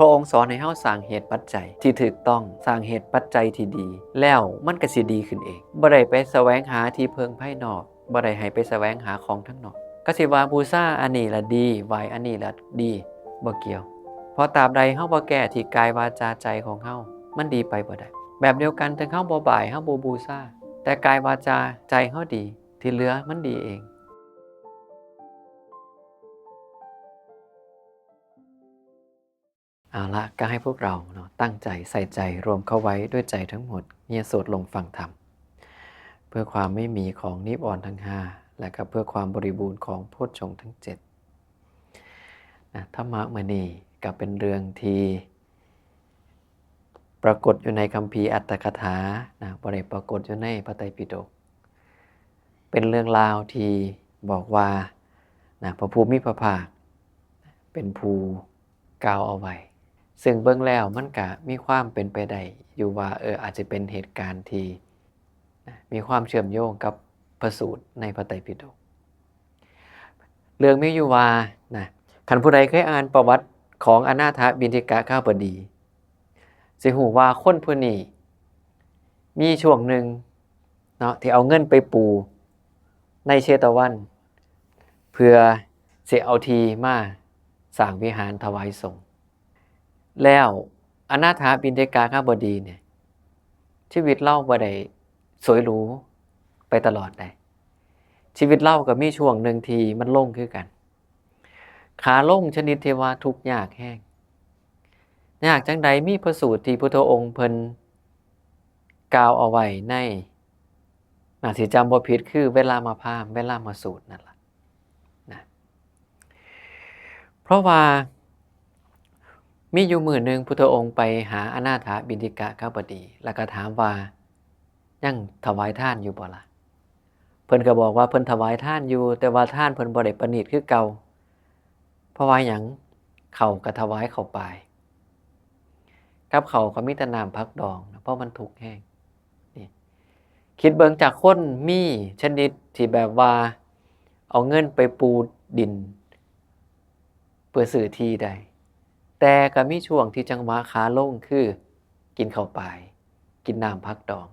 พระองค์สอนให้เฮาสร้างเหตุปัจจัยที่ถูกต้องสร้างเหตุปัจจัยที่ดีแล้วมันก็สิดีขึ้นเองบ่ได้ไปแสวงหาที่พึ่งภายนอกบ่ได้ให้ไปแสวงหาของทั้งนอกก็สิว่าบูชาอันนี้ล่ะดีไหว้อันนี้ล่ะดีบ่เกี่ยวเพราะตราบใดเฮาบ่แก้ที่กายวาจาใจของเฮามันดีไปบ่ได้แบบเดียวกันถึงเฮาบ่บ่ายเฮาบ่บูชาแต่กายวาจาใจเฮาดีที่เหลือมันดีเองเอาละก็ให้พวกเราเนาะตั้งใจใส่ใจรวมเข้าไว้ด้วยใจทั้งหมดเงียบสวดลงฟังธรรมเพื่อความไม่มีของนิวรณ์ทั้ง5และก็เพื่อความบริบูรณ์ของโพชฌงค์ทั้ง7นะธรรมะมื้อนี้ก็เป็นเรื่องที่ปรากฏอยู่ในคัมภีร์อัตถกถานะบ่ได้ปรากฏอยู่ในพระไตรปิฎกเป็นเรื่องราวที่บอกว่านะพระภูมิพระภาคเป็นผู้กล่าวเอาไว้ซึ่งเบิ่งแล้วมันก็มีความเป็นไปได้อยู่ว่าอาจจะเป็นเหตุการณ์ที่มีความเชื่อมโยงกับพระสูตรในพระไตรปิฎกเรื่องมีอยู่ว่านะคันผู้ใดเคยอ่านประวัติของอนาถบิณฑิกข้าบดีสิฮู้ว่าคนผู้นี้มีช่วงหนึ่งเนาะที่เอาเงินไปปูในเชตวันเพื่อสิเอาทีมาสร้างวิหารถวายสงฆ์แล้วอนาถบิณฑิกข้าบดีเนี่ยชีวิตเล่าบ่ได้สวยหรูไปตลอดได้ชีวิตเล่าก็มีช่วงหนึ่งที่มันลงคือกันขาลงชนิดที่ว่าทุกข์ยากแห้งยากจังใดมีพระสูตรที่พุทธองค์เพิ่นกล่าวเอาไว้ในน่าสิจำบ่ผิดคือเวลามาพามเวลามาสูตรนั่นล่ะนะเพราะว่ามีอยู่มื้อนึงพุทธองค์ไปหาอนาถบิณฑิกข้าบดีแล้วก็ถามว่ายังถวายทานอยู่บ่ล่ะเพิ่นก็บอกว่าเพิ่นถวายทานอยู่แต่ว่าทานเพิ่นบ่ได้ประณีตคือเก่าเพราะว่าหยังข้าวก็ถวายเข้าไปกับข้าวก็มีแต่น้ำผักดองเพราะมันทุกข์แห้งนี่คิดเบิ่งจากคนมีชนิดที่แบบว่าเอาเงินไปปูดินเพื่อซื้อที่ได้แต่ก็มีช่วงที่จังหวะขาลงคือกินข้าวไปกินน้ำผักดอง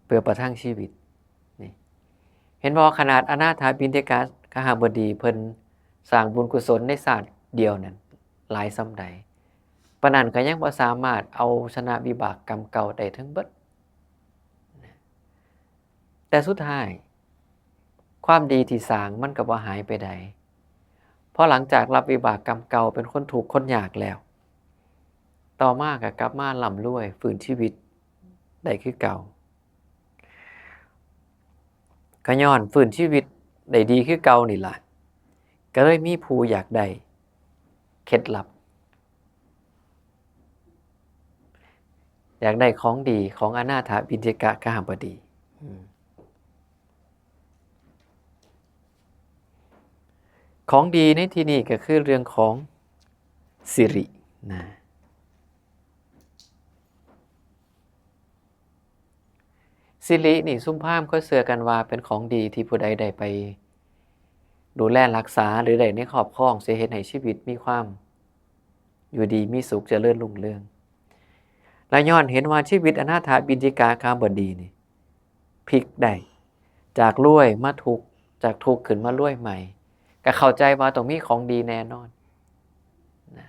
เพื่อประทังชีวิตนี่เห็นบ่ขนาดอนาถบิณฑิกขหบดีเพิ่นสร้างบุญกุศลในศาสตร์เดียวนั้นหลายส่ำใดปานนั้นก็ยังบ่สามารถเอาชนะวิบากกรรมเก่าได้ทั้งเบิดแต่สุดท้ายความดีที่สร้างมันก็บ่หายไปใดเพราะหลังจากรับวิบากกรรมเก่าเป็นคนทุกข์คนยากแล้วต่อมาก็กลับมาร่ำรวยฟื้นชีวิตได้คือเก่าก็ย้อนฟื้นชีวิตได้ดีคือเก่านี่ล่ะก็เลยมีผู้อยากได้เคล็ดลับอยากได้ของดีของอนาถบิณฑิกขหบดีของดีในที่นี้ก็คือเรื่องของสิรินะสิรินี่ซุ่มพราหมณ์เขาเชื่อกันว่าเป็นของดีที่ผู้ใดได้ไปดูแลรักษาหรือได้ในครอบครองสิเฮ็ดให้ชีวิตมีความอยู่ดีมีสุขเจริญรุ่งเรืองและย้อนเห็นว่าชีวิตอนาถบิณฑิกขหบดีนี่พลิกได้จากรวยมาทุกข์จากทุกข์ขึ้นมารวยใหม่ก็เข้าใจว่าต้องมีของดีแน่นอนนะ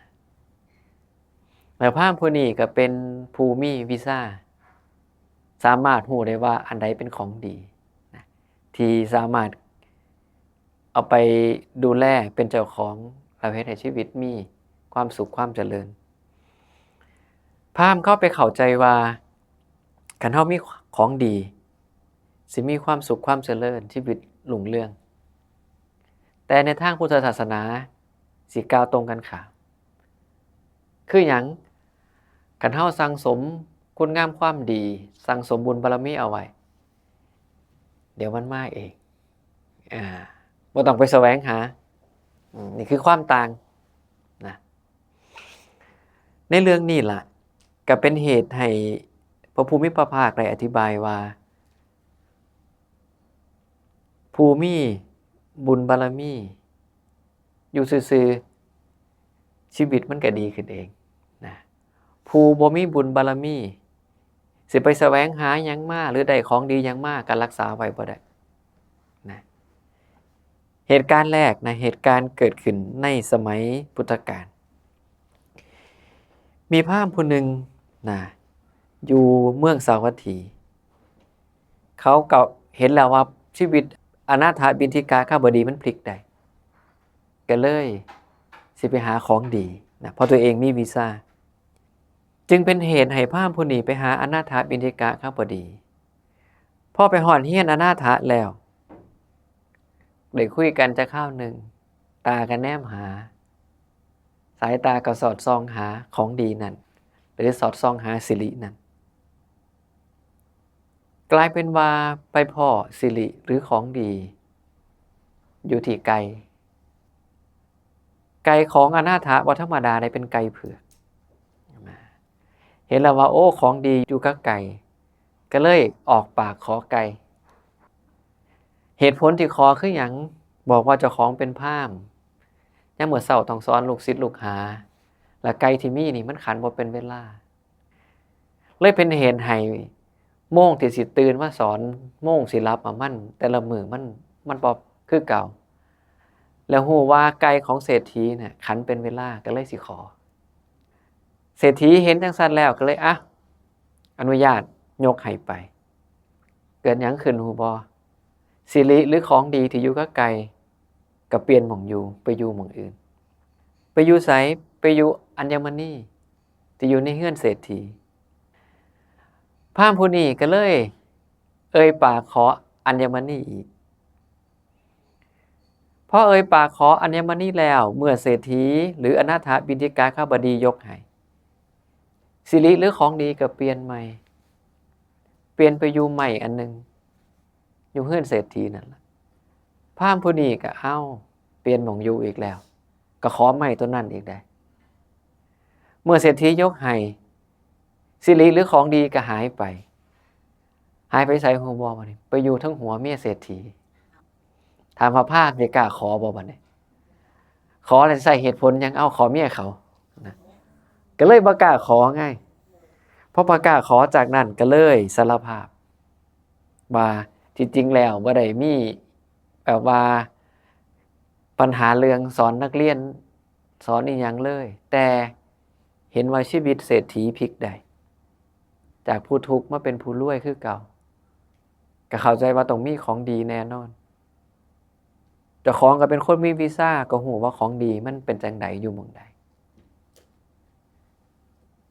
แล้วพราหมณ์ผู้นี้ก็เป็นผู้มีวิชาสามารถรู้ได้ว่าอันใดเป็นของดีนะที่สามารถเอาไปดูแลเป็นเจ้าของแล้วเฮ็ดให้ชีวิตมีความสุขความเจริญพราหมณ์เข้าไปเข้าใจว่าคันเฮามีของดีสิมีความสุขความเจริญชีวิตรุ่งเรืองแต่ในทางพุทธศาสนาสิกล่าวตรงกันข้ามคือหยังคันเฮาสั่งสมคุณงามความดีสั่งสมบุญบารมีเอาไว้เดี๋ยวมันมาเองบ่ต้องไปแสวงหานี่คือความต่างนะในเรื่องนี้ล่ะก็เป็นเหตุให้พระภูมิพระภาคได้อธิบายว่าผู้มีบุญบารมีอยู่ซื่อ ชีวิตมันก็ดีขึ้นเองนะผู้บ่มีบุญบารมีสิไปแสวงหาหยังมาหรือได้ของดีหยังมาก็รักษาไว้บ่ได้นะเหตุการณ์แรกนะเหตุการณ์เกิดขึ้นในสมัยพุทธกาลมีพราหมณ์ผู้หนึ่งนะอยู่เมืองสาวัตถีเขาก็เห็นแล้วว่าชีวิตอนาถบิณฑิกาข้าบดีมันพลิกได้ก็เลยสิไปหาของดีนะเพราะตัวเองมีวีซ่าจึงเป็นเหตุให้พราหมณ์ผู้นี้ไปหาอนาถบิณฑิกาข้าบดีพอไปฮอดเฮียนอนาถแล้วได้คุยกันจะข้าวหนึ่งตากันแนมหาสายตาก็สอดส่องหาของดีนั่นหรือสอดส่องหาสิรินั่นกลายเป็นว่าไปพ่อสิริหรือของดีอยู่ที่ไก่ของอนาถบ่ธรรมดาได้เป็นไก่เผือกเห็นแล้วว่าโอ้ของดีอยู่กับไก่ก็เลยออกปากขอไก่เหตุผลที่ขอคือหยังบอกว่าเจ้าของเป็นพราหมณ์ยามมื้อเช้าต้องสอนลูกศิษย์ลูกหาและไก่ที่มีนี่มันขันบ่เป็นเวลาเลยเป็นเหตุให้โมงที่สิตื่นมาสอนโมงสิหลับมันแต่ละมื้อมันบ่คือเก่าแล้วฮู้ว่าไก่ของเศรษฐีเนี่ยขันเป็นเวลาก็เลยสิขอเศรษฐีเห็นจังซั่นแล้วก็เลยอนุญาตยกให้ไปเกิดหยังขึ้นฮู้บ่สิริหรือของดีที่อยู่กับไก่ก็เปลี่ยนหม่องอยู่ไปอยู่หม่องอื่นไปอยู่ไสไปอยู่อัญมณีที่อยู่ในเฮือนเศรษฐีพราหมณ์ผู้นี้ก็เลยเอ่ยปากขออัญมณีอีกพอเอ่ยปากขออัญมณีแล้วเมื่อเศรษฐีหรืออนาถบิณฑิกาข้าบดียกให้สิริหรือของดีก็เปลี่ยนใหม่เปลี่ยนไปอยู่ใหม่อันนึงอยู่เฮือนเศรษฐีนั่นล่ะพราหมณ์ผู้นี้ก็เปลี่ยนหม่องอยู่อีกแล้วก็ขอใหม่ตัวนั้นอีกได้เมื่อเศรษฐียกให้สิริหรือของดีก็หายไปไสฮู้บ่บัดนี้ไปอยู่ทั้งหัวเมียเศรษฐีถามว่าพราหมณ์สิกล้าขอบ่บัดนี้ขอแล้วใส่เหตุผลหยังขอเมียเขานะก็เลยบ่กล้าขอไงพอบ่กล้าขอจากนั้นก็เลยสารภาพว่าที่จริงแล้วบ่ได้มีแบบว่าปัญหาเรื่องสอนนักเรียนสอนอีหยังเลยแต่เห็นว่าชีวิตเศรษฐีพลิกได้จากผู้ทุกข์มาเป็นผู้รวยคือเก่าก็เข้าใจว่าต้องมีของดีแน่นอนเจ้าของก็เป็นคนมีวีซ่าก็ฮู้ว่าของดีมันเป็นจังไดอยู่หม้องใด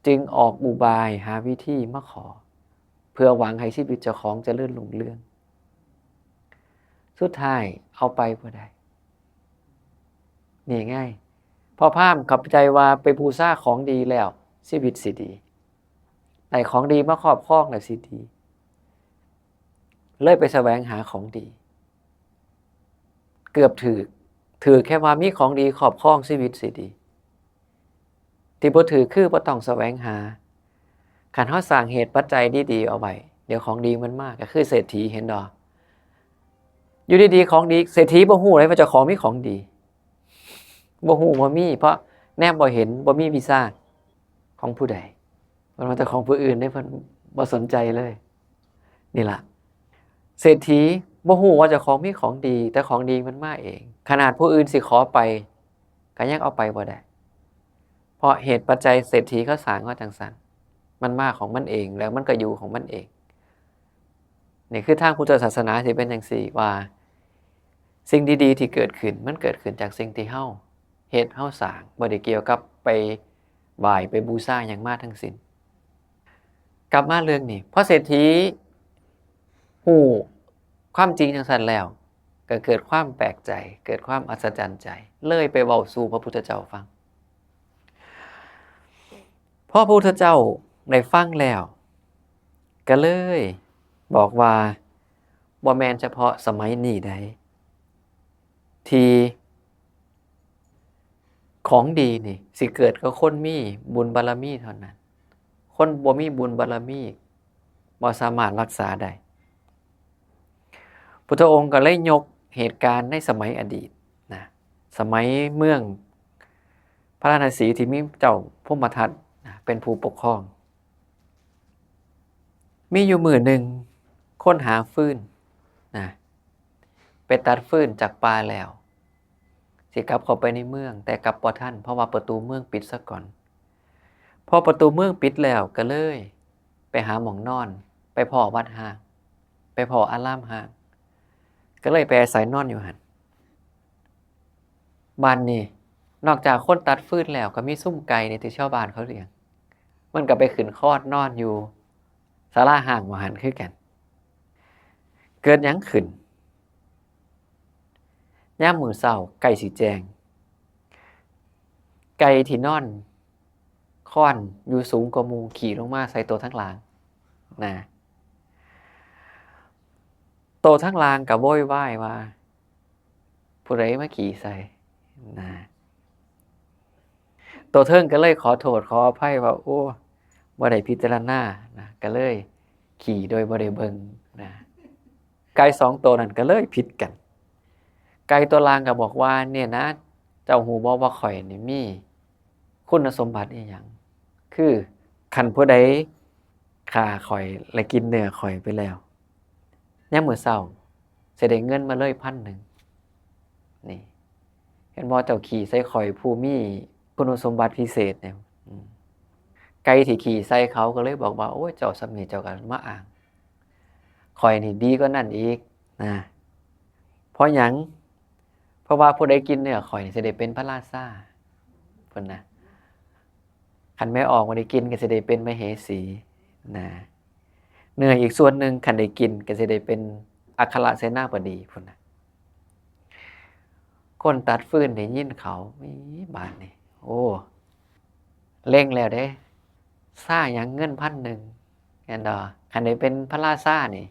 จึงออกอุบายหาวิธีมาขอเพื่อหวังให้ชีวิตเจ้าของเจริญรุ่งเรืองสุดท้ายเอาไปบ่ได้นี่ง่ายพอพราหมณ์เข้าใจว่าไปบูชาของดีแล้วชีวิตสิดีได้ของดีมาครอบครองแล้วสิดีเลยไปแสวงหาของดีเกือบถือแค่ว่ามีของดีครอบครองชีวิตสิดีที่บ่ถือคือบ่ต้องแสวงหาคันเฮาสร้างเหตุปัจจัยดีๆเอาไว้เดี๋ยวของดีมันมาก็คือเศรษฐีเห็นดอกอยู่ดีๆของดีเศรษฐีบ่ฮู้เลยว่าเจ้าของมีของดีบ่ฮู้ว่ามีเพราะแนบบ่เห็นบ่มีวีซ่าของผู้ใดมันมาแต่ของผู้อื่นได้เพิ่นบ่สนใจเลยนี่ล่ะเศรษฐีบ่ฮู้ว่าเจ้าของมีของดีแต่ของดีมันมาเองขนาดผู้อื่นสิขอไปก็ยังเอาไปบ่ได้เพราะเหตุปัจจัยเศรษฐีเขาสร้างมาจังซั่นมันมาของมันเองแล้วมันก็อยู่ของมันเองนี่คือทางพุทธศาสนาสิเป็นจังซี่ว่าสิ่งดีๆที่เกิดขึ้นมันเกิดขึ้นจากสิ่งที่เฮาเฮ็ดเฮาสร้างบ่ได้เกี่ยวกับไปไหว้ไปบูชาหยังมาทั้งสิ้นกลับมาเรื่องนี้พอเศรษฐีฮู้ความจริงจังซั่นแล้วก็เกิดความแปลกใจเกิดความอัศจรรย์ใจเลยไปเว้าสู่พระพุทธเจ้าฟังพอพระพุทธเจ้าได้ฟังแล้วก็เลยบอกว่าบ่แม่นเฉพาะสมัยนี้ใดที่ของดีนี่สิเกิดกับคนมีบุญบารมีเท่านั้นคนบ่มีบุญบารมีบ่สามารถรักษาได้พุทธองค์ก็เลยยกเหตุการณ์ในสมัยอดีตนะสมัยเมือง พระราชสีห์ที่มีเจ้าพรหมทัตเป็นผู้ปกครอง มีอยู่มื้อหนึ่งคนหาฟืนนะไปตัดฟืนจากป่าแล้วสิกลับเข้าไปในเมืองแต่กลับบ่ทันเพราะว่าประตูเมืองปิดซะก่อนพอประตูเมืองปิดแล้วก็เลยไปหาหม่องนอนไปพ้อวัดห่างไปพ้ออารามห่างก็เลยไปอาศัยนอนอยู่หั่นบ้านนี้นอกจากคนตัดฟืนแล้วก็มีซุ่มไก่ในที่ชาวบ้านเขาเลี้ยงมันก็ไปขึ้นคอดนอนอยู่ศาลาห่างว่าหั่นคือกันเกิดหยังขึ้นยามมื้อเช้าไก่สิแจ้งไก่ที่นอนค้อนอยู่สูงกว่าหมู่ขี่ลงมาใส่ตัวทั้งหลังนะตัวทั้งหลังก็โวยวายว่าผู้ใดมาขี่ใส่นะตัวเทิงก็เลยขอโทษขออภัยว่าโอ้บ่ได้พิจารณานะก็เลยขี่โดยบ่ได้เบิ่งนะไก่2ตัวนั้นก็เลยผิดกันไก่ตัวล่างก็บอกว่าเนี่ยนะเจ้าฮู้บ่ว่าข่อยนี่มีคุณสมบัติอีหยังคือคันผู้ใดฆ่าข่อยและกินเนื้อข่อยไปแล้วยามมื้อเช้าสิได้เงินมาเลย1,000นี่เห็นบ่เจ้าขี่ใส่ข่อยผู้มีคุณสมบัติพิเศษเนี่ยไก่ที่ขี่ใส่เขาก็เลยบอกว่าโอ้ยเจ้าสำนี้เจ้าก็มาอ้างข่อยนี่ดีกว่านั้นอีกนะเพราะหยังเพราะว่าผู้ใดกินเนื้อข่อยนี่สิได้เป็นพระราชาเพิ่นนะคันแม่ออกบ่ได้กินก็สิได้เป็นมเหสีนะเนื้ออีกส่วนนึงคันได้กินก็สิได้เป็นอัครเสนาบดีพุ่นน่ะคนตัดฟืนได้ยินเขามีบาดนี่โอ้เล็งแล้วเด้ซ่าหยังเงิน1,000แม่นดอคันได้เป็นพระราชานี่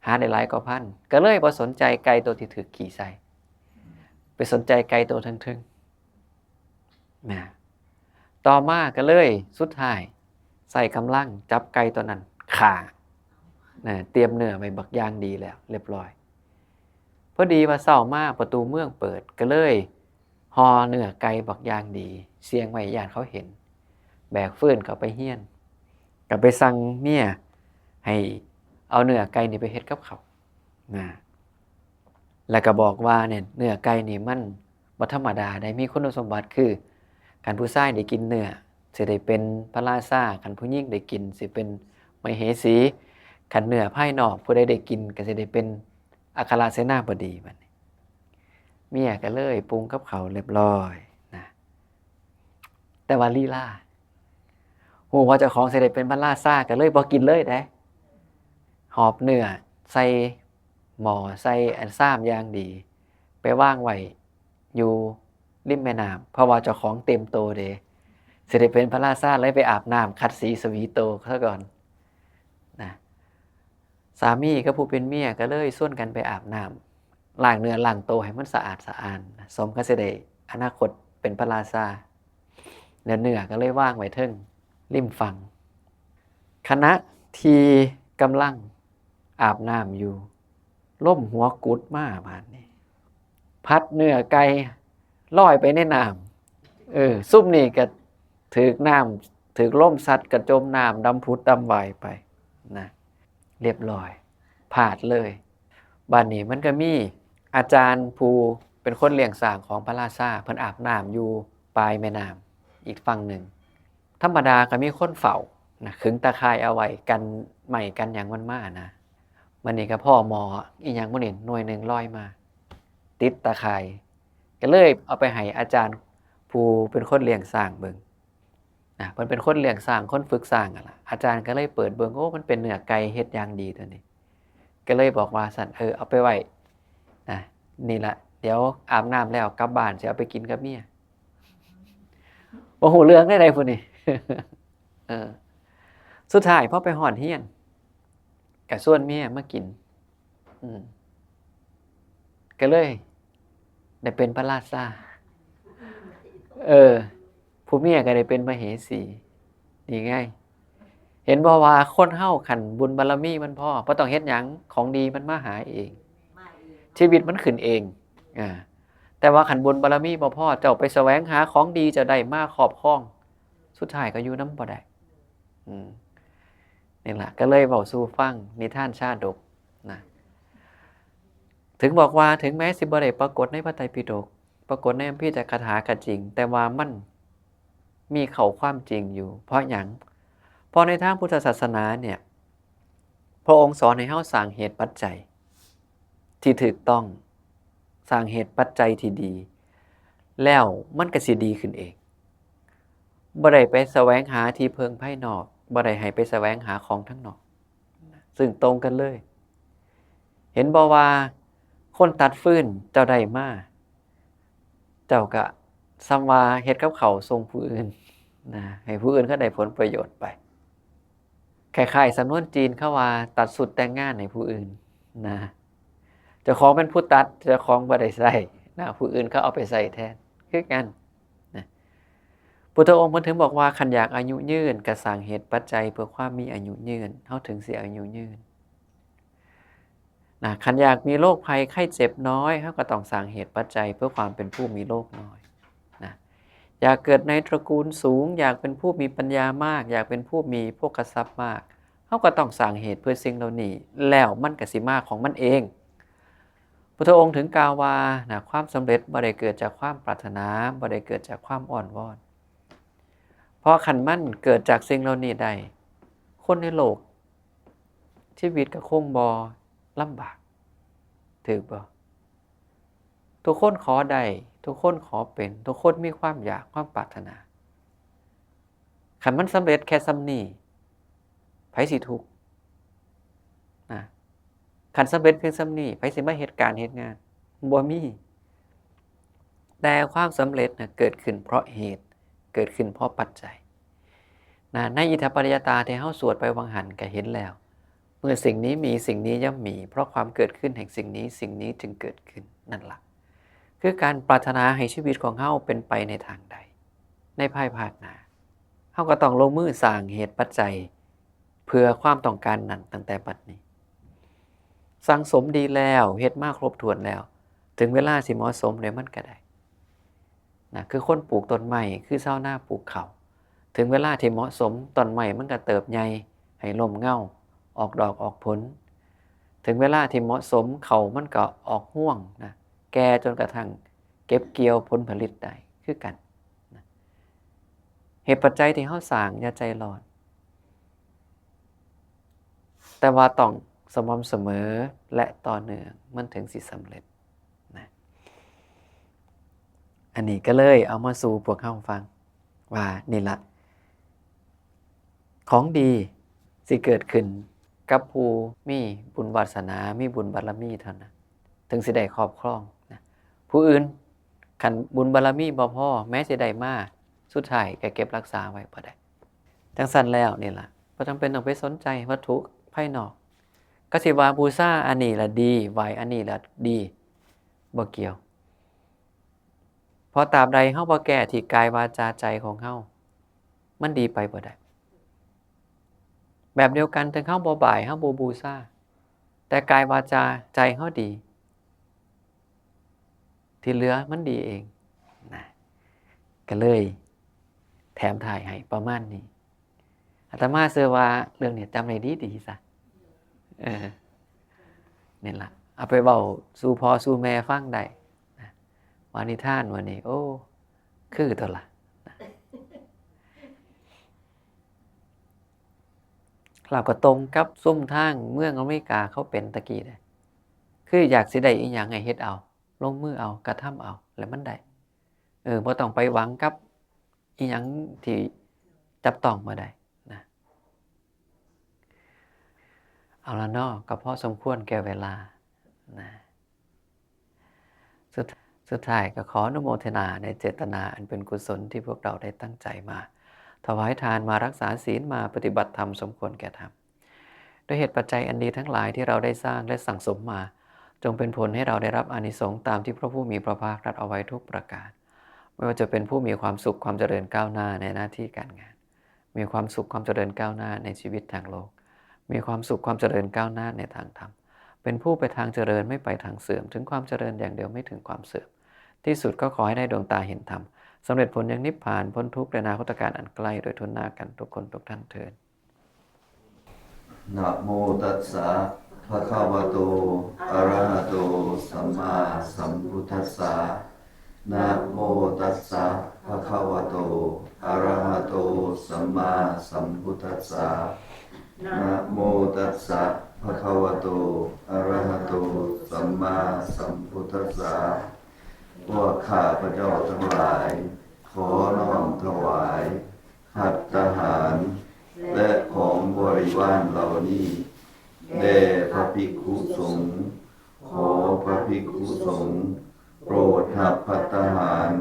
หาได้หลายกว่าพันก็เลยบ่สนใจไก่ตัวที่ถูกขี่ใส่ไปสนใจไก่ตัวทึ่งๆนะต่อมาก็เลยสุดท้ายใส่กำลังจับไก่ตัวนั้นฆ่านะเตรียมเนื้อไว้บักอย่างดีแล้วเรียบร้อยพอดีว่าเช้ามาประตูเมืองเปิดก็เลยห่อเนื้อไก่บักอย่างดีเสียงไว้ย่านเขาเห็นแบกฟืนเข้าไปเฮียนก็ไปสั่งเมียให้เอาเนื้อไก่นี่ไปเฮ็ดกับข้าวนะแล้วก็บอกว่าเนี่ยเนื้อไก่นี่มันบ่ธรรมดาได้มีคุณสมบัติคือคันผู้ชายได้กินเนื้อสิได้เป็นพระราชาคันผู้หญิงได้กินสิเป็นมเหสีคันเนื้อภายนอกผู้ใดได้กินก็สิได้เป็นอัครเสนาบดีบัดนี้เมียก็เลยปรุงกับข้าวเรียบร้อยนะแต่ว่าลีลาฮู้ว่าเจ้าของสิได้เป็นพระราชาก็เลยบ่กินเลยเด้หอบเนื้อใส่หม้อใส่อันซ้ามอย่างดีไปวางไว้อยู่ริมแม่น้ำเพราะว่าเจ้าของเต็มโตเด้สิได้เป็นพระราชาเลยไปอาบน้ำขัดสีสวีโตซะก่อนนะสามีกับผู้เป็นเมียก็เลยชวนกันไปอาบน้ำล้างเนื้อล้างโตให้มันสะอาดสะอ้านสมกับสิได้อนาคตเป็นพระราชาเนื้อก็เลยวางไว้เทิงริมฝั่งคณะที่กำลังอาบน้ำอยู่ล่มหัวกุดมาบาดนี้พัดเนื้อไก่ลอยไปในน้ำซุ่มนี่ก็ถึกน้ำถึกล่มซัดกระจมน้ำดำพุดดำวายไปนะเรียบร้อยผาดเลยบ้านนี้มันก็มีอาจารย์ผู้เป็นคนเลี้ยงสร้างของพระราชาเพิ่นอาบน้ำอยู่ปลายแม่น้ำอีกฝั่งหนึ่งธรรมดาก็มีคนเฝ้านะขึงตะข่ายเอาไว้กันใหม่กันอย่างมันมานะมันนี่ก็พ่อหมออีหยังบ่นี่หน่วยนึงลอยมาติดตะข่ายก็เลยเอาไปให้อาจารย์ผู้เป็นคนเลี้ยงสร้างเบิ่งนะเพิ่นเป็นคนเลี้ยงสร้างคนฝึกสร้างอ่ะล่ะอาจารย์ก็เลยเปิดเบิ่งโอ้มันเป็นเนื้อไก่เฮ็ดอย่างดีตัวนี้ก็เลยบอกว่าสั่นเอาไปไว้นะนี่ล่ะเดี๋ยวอาบน้ำแล้วกลับบ้านสิเอาไปกินกับเมียบ่ฮู้เรื่องได้พุ่นนี่ สุดท้ายพอไปฮอดเฮียนก็ชวนเมียมากินก็เลยได้เป็นพระราชาผู้เมียก็ได้เป็นมเหสีนี่ไงเห็นบ่ว่าคนเฮาคันบุญบารมีมันพอบ่ต้องเฮ็ดหยังของดีมันมาหาเองชีวิตมันขึ้นเอง แต่ว่าขันบุญบารมีบ่พอเจ้าไปแสวงหาของดีจะได้มาครอบครองสุดท้ายก็อยู่นำบ่ได้นี่ล่ะก็เลยเว้าสู่ฟังนิทานชาดกนะถึงบอกว่าถึงแม้สิบ่ได้ปรากฏในพระไตรปิฎกปรากฏในคัมภีร์จักรถาก็จริงแต่ว่ามันมีเข้าความจริงอยู่เพราะหยังเพราะในทางพุทธศาสนาเนี่ยพระองค์สอนให้เฮาสร้างเหตุปัจจัยที่ถูกต้องสร้างเหตุปัจจัยที่ดีแล้วมันก็สิดีขึ้นเองบ่ได้ไปแสวงหาที่เพิงภายนอกบ่ได้ให้ไปแสวงหาของทั้งนอกซึ่งตรงกันเลยเห็นบ่ว่าคนตัดฟืนเจ้าได้มาเจ้าก็ซ้ำว่าเฮ็ดกับข้าวส่งผู้อื่นนะให้ผู้อื่นเขาได้ผลประโยชน์ไปคล้ายๆสำนวนจีนเขาว่าตัดสุดแต่งงานให้ผู้อื่นนะเจ้าของเป็นผู้ตัดเจ้าของบ่ได้ใช้นะผู้อื่นเขาเอาไปใช้แทนคือกันนะพุทธองค์เพิ่นถึงบอกว่าคันอยากอายุยืนก็สร้างเหตุปัจจัยเพื่อความมีอายุยืนเฮาถึงสิอายุยืนนะคันอยากมีโรคภัยไข้เจ็บน้อยเฮาก็ต้องสร้างเหตุปัจจัยเพื่อความเป็นผู้มีโรคน้อยนะอยากเกิดในตระกูลสูงอยากเป็นผู้มีปัญญามากอยากเป็นผู้มีโภคทรัพย์มากเฮาก็ต้องสร้างเหตุเพื่อสิ่งเหล่านี้แล้วมันก็สิมาของมันเองพุทธองค์ถึงกล่าวว่านะความสำเร็จบ่ได้เกิดจากความปรารถนาบ่ได้เกิดจากความอ้อนวอนเพราะคันมันเกิดจากสิ่งเหล่านี้ได้คนในโลกชีวิตก็คงบ่ลำบากถูกบ่ทุกคนขอได้ทุกคนขอเป็นทุกคนมีความอยากความปรารถนาคันมันสำเร็จแค่ส่ำนี้ไผสิทุกข์นะคันสำเร็จเพียงส่ำนี้ไผสิมาเฮ็ดการเฮ็ดงานบ่มีแต่ความสำเร็จน่ะเกิดขึ้นเพราะเหตุเกิดขึ้นเพราะปัจจัยนะในอิทธิปริยตาที่เฮาสวดไปวังหันก็เห็นแล้วเมื่อสิ่งนี้มีสิ่งนี้ย่อมมีเพราะความเกิดขึ้นแห่งสิ่งนี้สิ่งนี้จึงเกิดขึ้นนั่นล่ะคือการปรารถนาให้ชีวิตของเฮาเป็นไปในทางใดในภายภาคหน้าเฮาก็ต้องลงมือสร้างเหตุปัจจัยเพื่อความต้องการนั้นตั้งแต่บัดนี้สังสมดีแล้วเฮ็ดมาครบถ้วนแล้วถึงเวลาสิเหมาะสมแล้วมันก็ได้นะคือคนปลูกต้นไม้คือชาวนาปลูกข้าวถึงเวลาที่เหมาะสมต้นไม้มันก็เติบใหญ่ให้ร่มเงาออกดอกออกผลถึงเวลาที่เหมาะสมข้าวมันก็ออกร่วงนะแก่จนกระทั่งเก็บเกี่ยวผลผลิตได้คือกันนะเหตุปัจจัยที่เฮาสร้างอย่าใจร้อนแต่ว่าต้องสม่ำเสมอและต่อเนื่องมันถึงสิสำเร็จนะอันนี้ก็เลยเอามาสู่พวกเฮาฟังว่านี่ล่ะของดีสิเกิดขึ้นกับผู้มีบุญวาสนามีบุญบารมีเท่านั้นถึงสิได้ครอบครองนะผู้อื่นคันบุญบารมีบ่พอแม้สิได้มาสุดท้ายก็เก็บรักษาไว้บ่ได้จังซั่นแล้วนี่ล่ะบ่จำเป็นต้องไปสนใจวัตถุภายนอกก็สิว่าบูชาอันนี้ล่ะดีไหว้อันนี้ล่ะดีบ่เกี่ยวเพราะตราบใดเฮาบ่แก้ที่กายวาจาใจของเฮามันดีไปบ่ได้แบบเดียวกันถึงเฮาบ่บ่ายเฮาบ่บูชาแต่กายวาจาใจเฮาดีที่เหลือมันดีเองนะก็เลยแถมถ่ายให้ประมาณนี้อาตมาเชื่อว่าเรื่องนี้จำได้ดีๆซะนี่ล่ะเอาไปเว้าสู่พ่อสู่แม่ฟังได้นะว่านิทานวันนี้โอ้คือตัวล่ะเราก็ตรงกับซุ่มทางเมืองอเมริกาเขาเป็นตะกี้ได้คืออยากสิได้อีหยังให้เฮ็ดเอาลงมือเอากระทำเอาแล้วมันได้บ่ต้องไปหวังกับอีหยังที่จับต้องบ่ได้นะเอาล่ะเนาะก็พอสมควรแก่เวลานะสุดท้ายก็ขออนุโมทนาในเจตนาอันเป็นกุศลที่พวกเราได้ตั้งใจมาถวายทานมารักษาศีลมาปฏิบัติธรรมสมควรแก่ธรรมด้วยเหตุปัจจัยอันดีทั้งหลายที่เราได้สร้างและสั่งสมมาจงเป็นผลให้เราได้รับอานิสงส์ตามที่พระผู้มีพระภาคตรัสเอาไว้ทุกประการไม่ว่าจะเป็นผู้มีความสุขความเจริญก้าวหน้าในหน้าที่การงานมีความสุขความเจริญก้าวหน้าในชีวิตทางโลกมีความสุขความเจริญก้าวหน้าในทางธรรมเป็นผู้ไปทางเจริญไม่ไปทางเสื่อมถึงความเจริญอย่างเดียวไม่ถึงความเสื่อม ที่สุดก็ขอให้ได้ดวงตาเห็นธรรมสำเร็จผลอย่างนิพพานพ้นทุกข์ในอนาคตการอันใกล้โดยทุนหน้ากันทุกคนทุกท่านเถิดนะโมตัสสะภะคะวะโตอะระหะโตสัมมาสัมพุทธัสสะนะโมตัสสะภะคะวะโตอะระหะโตสัมมาสัมพุทธัสสะนะโมตัสสะภะคะวะโตอะระหะโตสัมมาสัมพุทธัสสะพวกข้าพเจ้าทั้งหลายขอน้อมถวายภัตตาหารและของบริวารเหล่านี้แด่พระภิกขุสงฆ์ขอพระภิกขุสงฆ์โปรดรับภัตตาหาร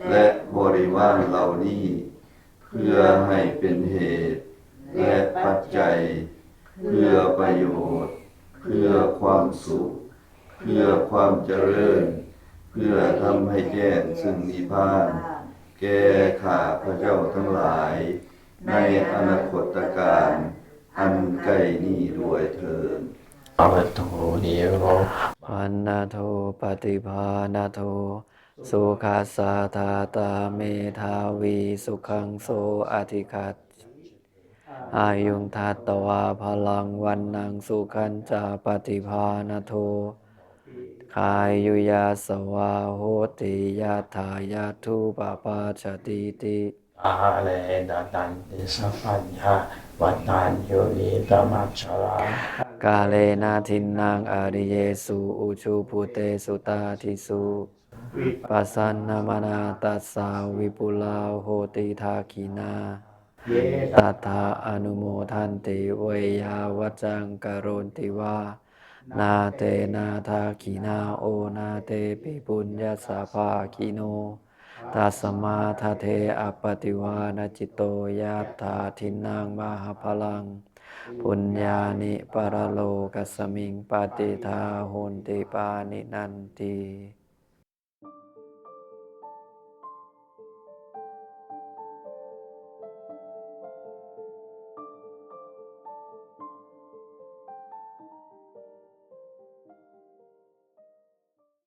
และบริวารเหล่านี้เพื่อให้เป็นเหตุและปัจจัยเพื่อประโยชน์เพื่อความสุขเพื่อความเจริญเพื่อทำให้แจ้งซึ่งนิพพานแก่ข้าพระเจ้าทั้งหลายในอนาคตการอันใกล้นี้ด้วยเถิดอวโตนิโรพันนาโทปฏิภาณโทสุขัสสะทาตาเมธาวีสุขังโสอธิคัตอายุงทัตตวาพลังวันนังสุขันจาปฏิภาณโทคายยุยาสวาโหติยาถายาทุปปาชติติอาเลนะตันติสัพพัญญาวัฏัญญูนิตมัจฉรากาเลนะทินนางอริเยสุอุชุปุเตสุตาทิสุปัสสันนมนาตัสสาวิปุลาโหติทาคีนาตัทธาอนุโมทันติเวยาวัจจังกโรนติวานาเตนาทาคีนาโอนาเตปิปุญญาสาภาคิโนตัสมาทเทอปติวานจิตโตยัตถาทินนางมหาพลังปุญญานิปรโลกัสสมิงปฏิทาโหนติปานินันติ